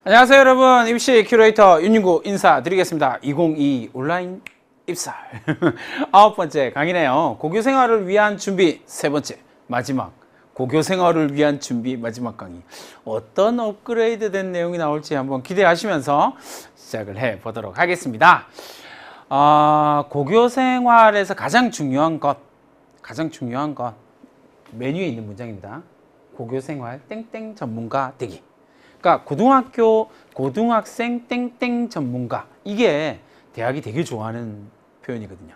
안녕하세요 여러분, 입시 큐레이터 윤윤구 인사드리겠습니다. 2022 온라인 입사 9번째 강의네요. 고교생활을 위한 준비 세 번째 마지막, 고교생활을 위한 준비 마지막 강의. 어떤 업그레이드 된 내용이 나올지 한번 기대하시면서 시작을 해 보도록 하겠습니다. 고교생활에서 가장 중요한 것 메뉴에 있는 문장입니다. 고교생활 땡땡 전문가 되기. 그러니까 고등학생 땡땡 전문가, 이게 대학이 되게 좋아하는 표현이거든요.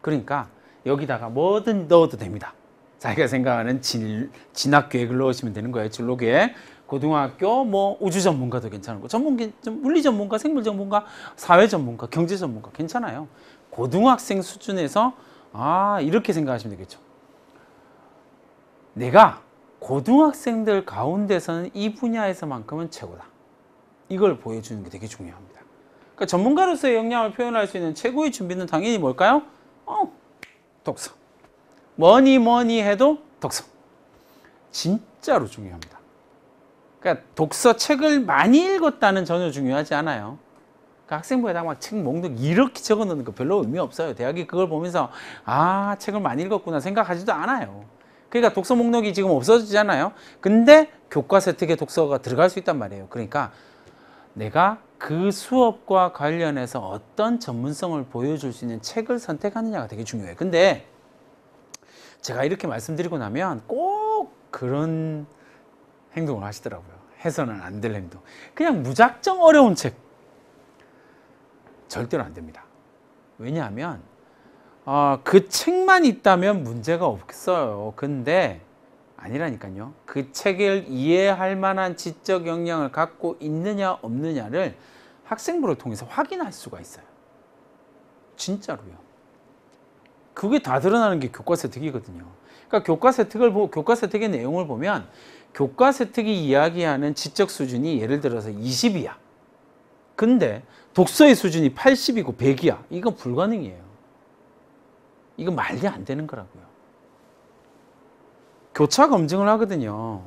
그러니까 여기다가 뭐든 넣어도 됩니다. 자기가 생각하는 진학 계획을 넣으시면 되는 거예요. 진로 계획. 고등학교 뭐 우주 전문가도 괜찮고, 물리 전문가, 생물 전문가, 사회 전문가, 경제 전문가 괜찮아요. 고등학생 수준에서 이렇게 생각하시면 되겠죠. 내가 고등학생들 가운데서는 이 분야에서만큼은 최고다. 이걸 보여주는 게 되게 중요합니다. 그러니까 전문가로서의 역량을 표현할 수 있는 최고의 준비는 당연히 뭘까요? 독서. 뭐니 해도 독서. 진짜로 중요합니다. 그러니까 독서, 책을 많이 읽었다는 전혀 중요하지 않아요. 그러니까 학생부에다가 막 책 목록 이렇게 적어 놓는 거 별로 의미 없어요. 대학이 그걸 보면서 책을 많이 읽었구나 생각하지도 않아요. 그러니까 독서 목록이 지금 없어지잖아요. 근데 교과서 혜택에 독서가 들어갈 수 있단 말이에요. 그러니까 내가 그 수업과 관련해서 어떤 전문성을 보여줄 수 있는 책을 선택하느냐가 되게 중요해요. 근데 제가 이렇게 말씀드리고 나면 꼭 그런 행동을 하시더라고요. 해서는 안 될 행동. 그냥 무작정 어려운 책. 절대로 안 됩니다. 왜냐하면 그 책만 있다면 문제가 없어요. 근데 아니라니까요. 그 책을 이해할 만한 지적 역량을 갖고 있느냐 없느냐를 학생부를 통해서 확인할 수가 있어요. 진짜로요. 그게 다 드러나는 게 교과서 혜택이거든요. 그러니까 교과서 혜택의 내용을 보면 교과서 혜택이 이야기하는 지적 수준이 예를 들어서 20이야. 근데 독서의 수준이 80이고 100이야. 이건 불가능이에요. 이거 말이 안 되는 거라고요. 교차 검증을 하거든요.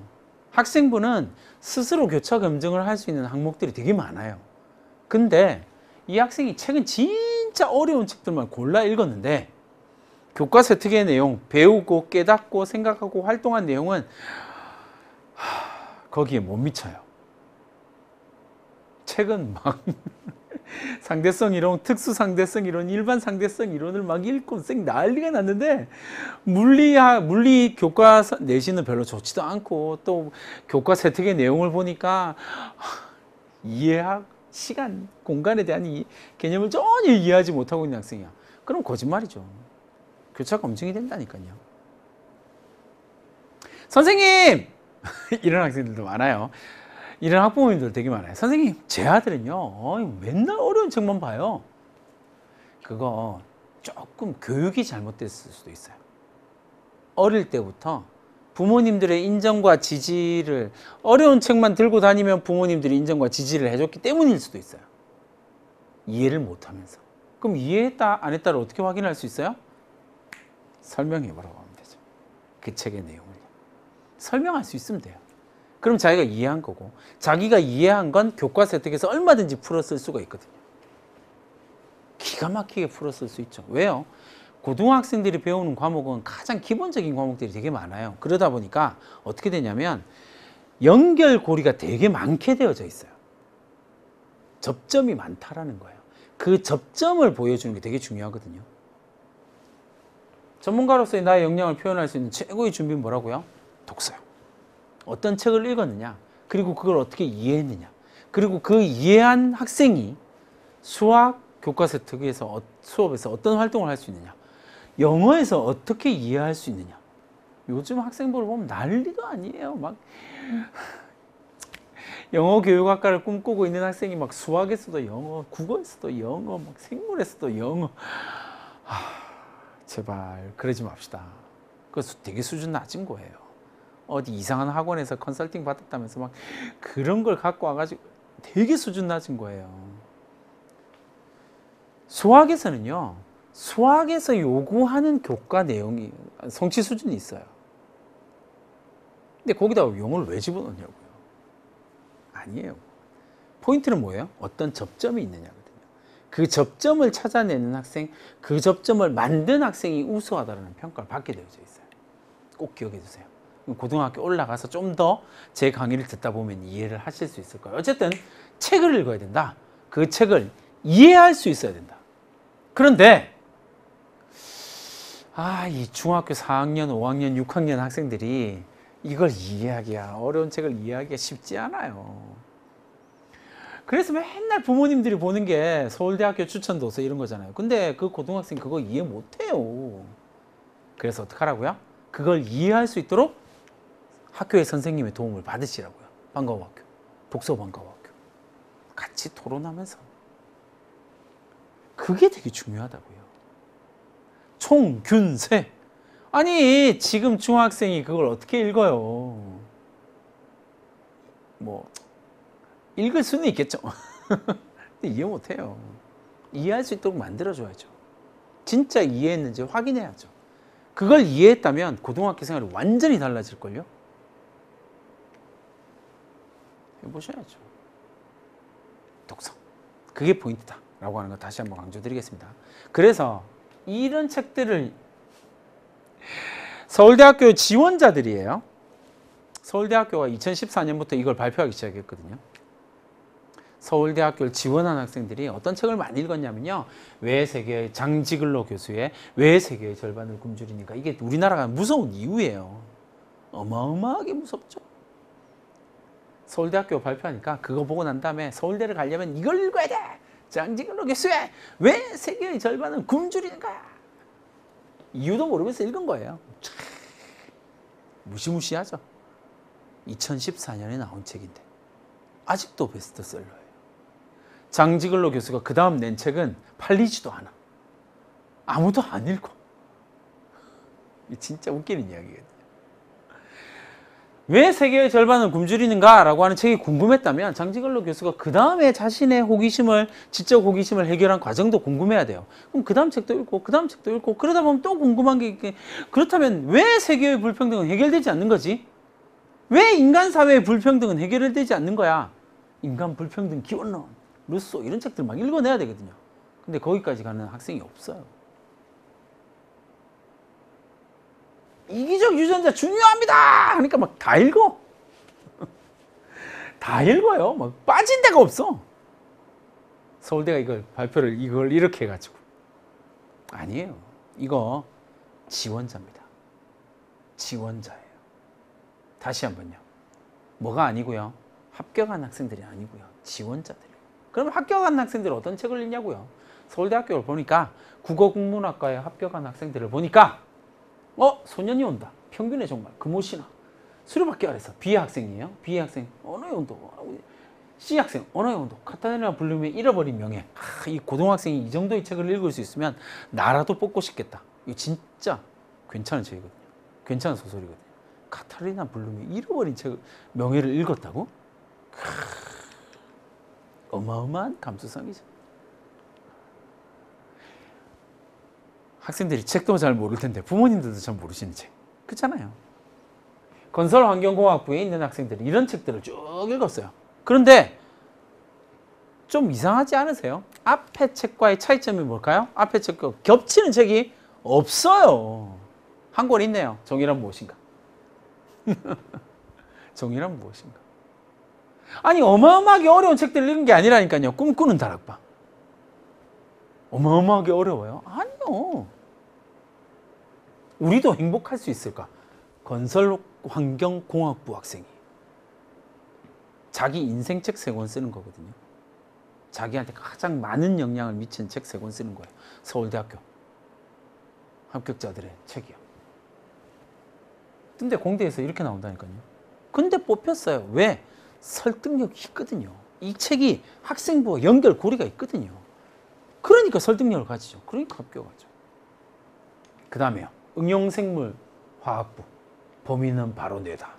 학생부는 스스로 교차 검증을 할 수 있는 항목들이 되게 많아요. 근데 이 학생이 책은 진짜 어려운 책들만 골라 읽었는데 교과서 혜택의 내용, 배우고 깨닫고 생각하고 활동한 내용은 거기에 못 미쳐요. 책은 막 상대성 이론, 특수 상대성 이론, 일반 상대성 이론을 막 읽고 난리가 났는데 물리 교과서 내신은 별로 좋지도 않고, 또 교과서 혜택의 내용을 보니까 이해학, 시간, 공간에 대한 개념을 전혀 이해하지 못하고 있는 학생이야. 그럼 거짓말이죠. 교차 검증이 된다니까요. 선생님! 이런 학생들도 많아요. 이런 학부모님들 되게 많아요. 선생님, 제 아들은요, 맨날 어려운 책만 봐요. 그거 조금 교육이 잘못됐을 수도 있어요. 어릴 때부터 부모님들의 인정과 지지를, 어려운 책만 들고 다니면 부모님들이 인정과 지지를 해줬기 때문일 수도 있어요. 이해를 못하면서. 그럼 이해했다 안 했다를 어떻게 확인할 수 있어요? 설명해보라고 하면 되죠. 그 책의 내용을 설명할 수 있으면 돼요. 그럼 자기가 이해한 거고, 자기가 이해한 건 교과서 혜택에서 얼마든지 풀어 쓸 수가 있거든요. 기가 막히게 풀어 쓸 수 있죠. 왜요? 고등학생들이 배우는 과목은 가장 기본적인 과목들이 되게 많아요. 그러다 보니까 어떻게 되냐면 연결고리가 되게 많게 되어져 있어요. 접점이 많다라는 거예요. 그 접점을 보여주는 게 되게 중요하거든요. 전문가로서의 나의 역량을 표현할 수 있는 최고의 준비는 뭐라고요? 독서요. 어떤 책을 읽었느냐, 그리고 그걸 어떻게 이해했느냐, 그리고 그 이해한 학생이 수학 교과서 혜택에서 수업에서 어떤 활동을 할 수 있느냐, 영어에서 어떻게 이해할 수 있느냐. 요즘 학생부를 보면 난리도 아니에요. 막 영어 교육학과를 꿈꾸고 있는 학생이 막 수학에서도 영어, 국어에서도 영어, 막 생물에서도 영어. 제발 그러지 맙시다. 그거 되게 수준 낮은 거예요. 어디 이상한 학원에서 컨설팅 받았다면서 막 그런 걸 갖고 와가지고 되게 수준 낮은 거예요. 수학에서는요, 수학에서 요구하는 교과 내용이 성취 수준이 있어요. 근데 거기다가 영어를 왜 집어넣냐고요. 아니에요. 포인트는 뭐예요? 어떤 접점이 있느냐거든요. 그 접점을 찾아내는 학생, 그 접점을 만든 학생이 우수하다는 평가를 받게 되어져 있어요. 꼭 기억해 주세요. 고등학교 올라가서 좀 더 제 강의를 듣다 보면 이해를 하실 수 있을 거예요. 어쨌든 책을 읽어야 된다. 그 책을 이해할 수 있어야 된다. 그런데 이 중학교 4학년, 5학년, 6학년 학생들이 이걸 이해하기가, 어려운 책을 이해하기가 쉽지 않아요. 그래서 맨날 부모님들이 보는 게 서울대학교 추천도서 이런 거잖아요. 근데 그 고등학생 그거 이해 못해요. 그래서 어떡하라고요? 그걸 이해할 수 있도록 학교의 선생님의 도움을 받으시라고요. 방과후학교, 독서 방과후학교. 같이 토론하면서. 그게 되게 중요하다고요. 총균세. 아니, 지금 중학생이 그걸 어떻게 읽어요? 뭐 읽을 수는 있겠죠. 근데 이해 못해요. 이해할 수 있도록 만들어줘야죠. 진짜 이해했는지 확인해야죠. 그걸 이해했다면 고등학교 생활이 완전히 달라질걸요? 해보셔야죠. 독서. 그게 포인트다. 라고 하는 거 다시 한번 강조드리겠습니다. 그래서 이런 책들을 서울대학교 지원자들이에요. 서울대학교가 2014년부터 이걸 발표하기 시작했거든요. 서울대학교를 지원한 학생들이 어떤 책을 많이 읽었냐면요. 왜 세계의 장지글로 교수의 왜 세계의 절반을 굶주리니까. 이게 우리나라가 무서운 이유예요. 어마어마하게 무섭죠. 서울대학교 발표하니까 그거 보고 난 다음에 서울대를 가려면 이걸 읽어야 돼. 장지글로 교수의 왜 세계의 절반은 굶주리는가. 이유도 모르면서 읽은 거예요. 무시무시하죠. 2014년에 나온 책인데 아직도 베스트셀러예요. 장지글로 교수가 그 다음 낸 책은 팔리지도 않아. 아무도 안 읽어. 진짜 웃기는 이야기거든요. 왜 세계의 절반은 굶주리는가? 라고 하는 책이 궁금했다면 장지글로 교수가 그 다음에 자신의 호기심을, 지적 호기심을 해결한 과정도 궁금해야 돼요. 그럼 그 다음 책도 읽고 그 다음 책도 읽고 그러다 보면 또 궁금한 게 있게, 그렇다면 왜 세계의 불평등은 해결되지 않는 거지? 왜 인간 사회의 불평등은 해결되지 않는 거야? 인간 불평등 기원론, 루소 이런 책들 막 읽어내야 되거든요. 근데 거기까지 가는 학생이 없어요. 이기적 유전자 중요합니다 하니까 막 다 읽어. 다 읽어요. 막 빠진 데가 없어. 서울대가 이걸 이렇게 해가지고. 아니에요. 이거 지원자입니다. 지원자예요. 다시 한번요. 뭐가 아니고요. 합격한 학생들이 아니고요. 지원자들이에요. 그럼 합격한 학생들은 어떤 책을 읽냐고요. 서울대학교를 보니까 국어국문학과에 합격한 학생들을 보니까 소년이 온다. 평균에 정말 금오시나. 수료받기 아래서 B의 학생이에요. B의 학생 언어의 온도. C 학생 언어의 온도. 카타르나 블룸의 잃어버린 명예. 이 고등학생이 이 정도의 책을 읽을 수 있으면 나라도 뽑고 싶겠다. 이거 진짜 괜찮은 책이거든요. 괜찮은 소설이거든요. 카타리나 블룸의 잃어버린 명예를 읽었다고? 어마어마한 감수성이죠. 학생들이 책도 잘 모를 텐데 부모님들도 잘 모르시는 책. 그렇잖아요. 건설환경공학부에 있는 학생들이 이런 책들을 쭉 읽었어요. 그런데 좀 이상하지 않으세요? 앞에 책과의 차이점이 뭘까요? 앞에 책과 겹치는 책이 없어요. 한 권 있네요. 정의란 무엇인가? 정의란 무엇인가? 아니 어마어마하게 어려운 책들을 읽은 게 아니라니까요. 꿈꾸는 다락방. 어마어마하게 어려워요? 아니요. 우리도 행복할 수 있을까? 건설환경공학부 학생이 자기 인생 책 3권 쓰는 거거든요. 자기한테 가장 많은 영향을 미친 책 3권 쓰는 거예요. 서울대학교 합격자들의 책이요. 근데 공대에서 이렇게 나온다니까요. 근데 뽑혔어요. 왜? 설득력이 있거든요. 이 책이 학생부와 연결고리가 있거든요. 그러니까 설득력을 가지죠. 그러니까 합격하죠. 그 다음에요. 응용생물화학부. 범인은 바로 뇌다.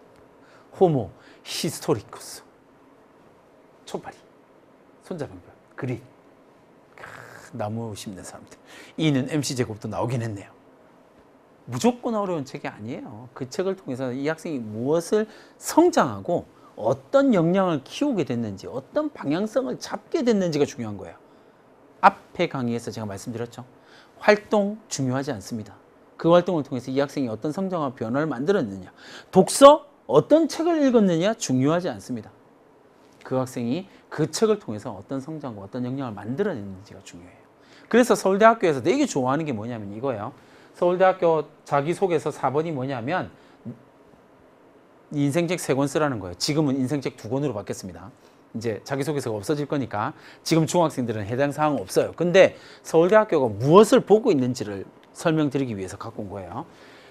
호모 히스토리쿠스. 초파리. 손자병변. 그릿. 나무 심는 사람들. 이는 MC제곱도 나오긴 했네요. 무조건 어려운 책이 아니에요. 그 책을 통해서 이 학생이 무엇을 성장하고 어떤 역량을 키우게 됐는지, 어떤 방향성을 잡게 됐는지가 중요한 거예요. 앞에 강의에서 제가 말씀드렸죠. 활동 중요하지 않습니다. 그 활동을 통해서 이 학생이 어떤 성장과 변화를 만들었느냐, 독서 어떤 책을 읽었느냐 중요하지 않습니다. 그 학생이 그 책을 통해서 어떤 성장과 어떤 역량을 만들어냈는지가 중요해요. 그래서 서울대학교에서 되게 좋아하는 게 뭐냐면 이거예요. 서울대학교 자기소개서 4번이 뭐냐면 인생책 3권 쓰라는 거예요. 지금은 인생책 2권으로 바뀌었습니다. 이제 자기소개서가 없어질 거니까 지금 중학생들은 해당 사항 없어요. 근데 서울대학교가 무엇을 보고 있는지를 설명드리기 위해서 갖고 온 거예요.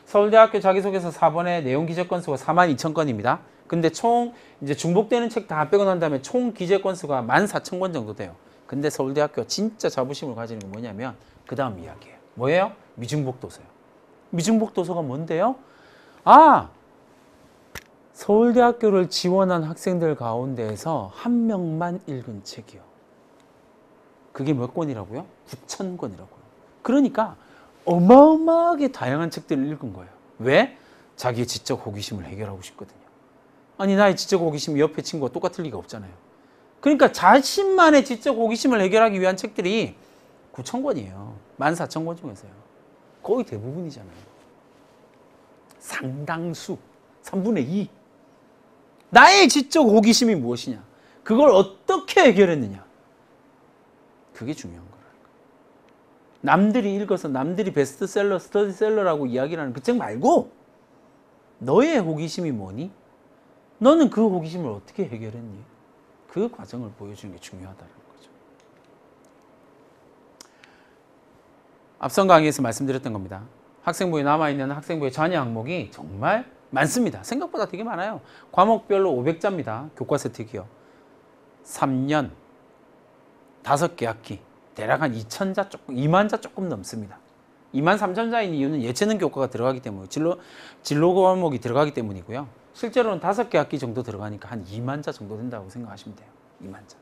서울대학교 자기소개서 4번의 내용 기재 건수가 42,000건입니다. 근데 총 이제 중복되는 책 다 빼고 난 다음에 총 기재 건수가 14,000권 정도 돼요. 근데 서울대학교 진짜 자부심을 가지는 게 뭐냐면 그 다음 이야기예요. 뭐예요? 미중복 도서요. 미중복 도서가 뭔데요? 서울대학교를 지원한 학생들 가운데에서 한 명만 읽은 책이요. 그게 몇 권이라고요? 9,000권이라고요. 그러니까 어마어마하게 다양한 책들을 읽은 거예요. 왜? 자기의 지적 호기심을 해결하고 싶거든요. 아니 나의 지적 호기심이 옆에 친구가 똑같을 리가 없잖아요. 그러니까 자신만의 지적 호기심을 해결하기 위한 책들이 9,000권이에요. 14,000권 중에서요. 거의 대부분이잖아요. 상당수, 3분의 2. 나의 지적 호기심이 무엇이냐? 그걸 어떻게 해결했느냐? 그게 중요한 거라는 거예요. 남들이 읽어서 남들이 베스트셀러, 스터디셀러라고 이야기를 하는 그 책 말고 너의 호기심이 뭐니? 너는 그 호기심을 어떻게 해결했니? 그 과정을 보여주는 게 중요하다는 거죠. 앞선 강의에서 말씀드렸던 겁니다. 학생부에 남아있는 학생부의 잔여 항목이 정말 많습니다. 생각보다 되게 많아요. 과목별로 500자입니다. 교과서 특이요. 3년 5개 학기 대략 한 2,000자 조금 2만 자 조금 넘습니다. 23,000자인 이유는 예체능 교과가 들어가기 때문에 진로 과목이 들어가기 때문이고요. 실제로는 5개 학기 정도 들어가니까 한 2만 자 정도 된다고 생각하시면 돼요. 2만 자.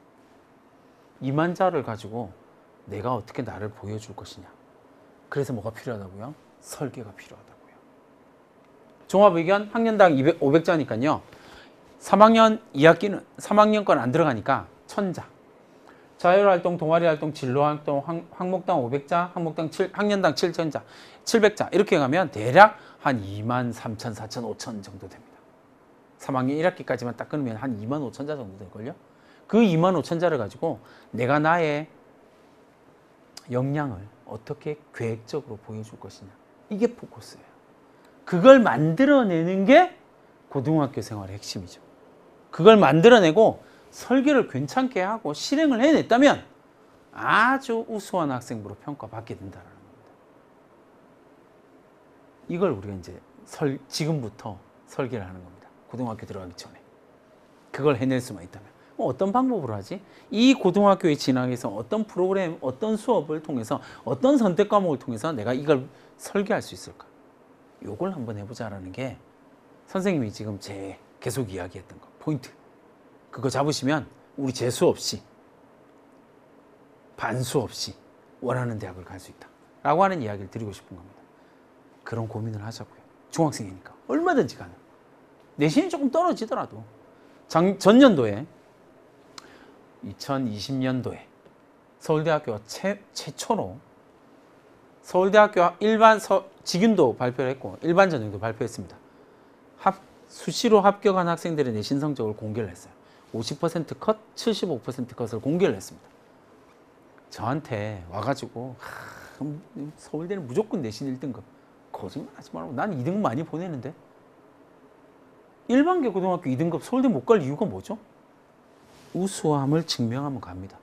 2만 자를 가지고 내가 어떻게 나를 보여줄 것이냐. 그래서 뭐가 필요하다고요? 설계가 필요하다고요. 종합의견 학년당 500자니까요. 3학년 2학기는 3학년 건 안 들어가니까 1,000자. 자율활동, 동아리활동, 진로활동, 학목당 500자, 학년당 7,000자, 700자 이렇게 가면 대략 한 23,000, 4,000, 5,000 정도 됩니다. 3학년 1학기까지만 딱 끊으면 한 25,000자 정도 될걸요. 그 25,000자를 가지고 내가 나의 역량을 어떻게 계획적으로 보여줄 것이냐. 이게 포커스예요. 그걸 만들어내는 게 고등학교 생활의 핵심이죠. 그걸 만들어내고 설계를 괜찮게 하고 실행을 해냈다면 아주 우수한 학생부로 평가받게 된다는 겁니다. 이걸 우리가 이제 지금부터 설계를 하는 겁니다. 고등학교 들어가기 전에. 그걸 해낼 수만 있다면. 어떤 방법으로 하지? 이 고등학교에 진학해서 어떤 프로그램, 어떤 수업을 통해서 어떤 선택 과목을 통해서 내가 이걸 설계할 수 있을까? 요걸 한번 해보자라는 게 선생님이 지금 계속 이야기했던 거 포인트. 그거 잡으시면 우리 재수 없이 반수 없이 원하는 대학을 갈 수 있다 라고 하는 이야기를 드리고 싶은 겁니다. 그런 고민을 하자고요. 중학생이니까 얼마든지 가능. 내신이 조금 떨어지더라도 전년도에 2020년도에 서울대학교가 최초로 서울대학교 일반 직윤도 발표를 했고 일반 전형도 발표했습니다. 수시로 합격한 학생들의 내신 성적을 공개를 했어요. 50% 컷, 75% 컷을 공개를 했습니다. 저한테 와가지고 서울대는 무조건 내신 1등급. 거짓말 하지 말고 난 2등급 많이 보내는데 일반계 고등학교 2등급 서울대 못 갈 이유가 뭐죠? 우수함을 증명하면 갑니다.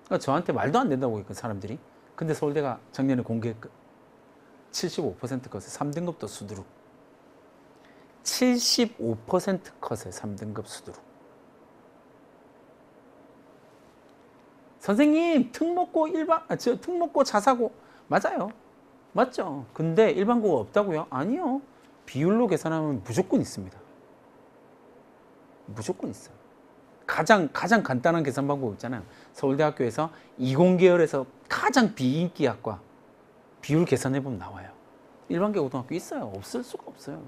그러니까 저한테 말도 안 된다고 했거든 사람들이. 근데 서울대가 작년에 공개했거든. 75% 컷에 3등급도 수두룩. 75% 컷에 3등급 수두룩. 선생님 특목고 자사고 맞아요. 맞죠? 근데 일반고가 없다고요? 아니요. 비율로 계산하면 무조건 있습니다. 무조건 있어요. 가장 간단한 계산 방법 있잖아요. 서울대학교에서 이공계열에서 가장 비인기 학과 비율 계산해보면 나와요. 일반계 고등학교 있어요. 없을 수가 없어요.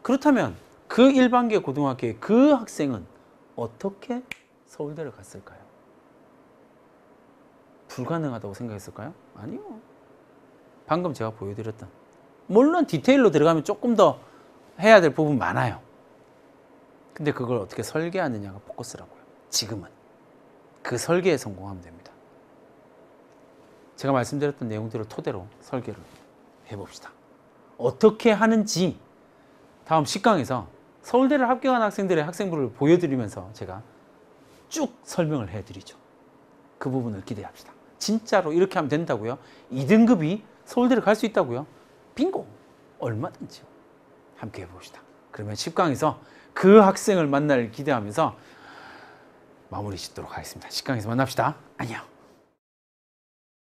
그렇다면 그 1반계 고등학교의 그 학생은 어떻게 서울대를 갔을까요? 불가능하다고 생각했을까요? 아니요. 방금 제가 보여드렸던, 물론 디테일로 들어가면 조금 더 해야 될 부분 많아요. 근데 그걸 어떻게 설계하느냐가 포커스라고요. 지금은 그 설계에 성공하면 됩니다. 제가 말씀드렸던 내용들을 토대로 설계를 해봅시다. 어떻게 하는지 다음 10강에서 서울대를 합격한 학생들의 학생부를 보여드리면서 제가 쭉 설명을 해드리죠. 그 부분을 기대합시다. 진짜로 이렇게 하면 된다고요? 2등급이 서울대를 갈 수 있다고요? 빙고! 얼마든지요. 함께 해봅시다. 그러면 10강에서 그 학생을 만날 기대하면서 마무리 짓도록 하겠습니다. 10강에서 만납시다. 안녕.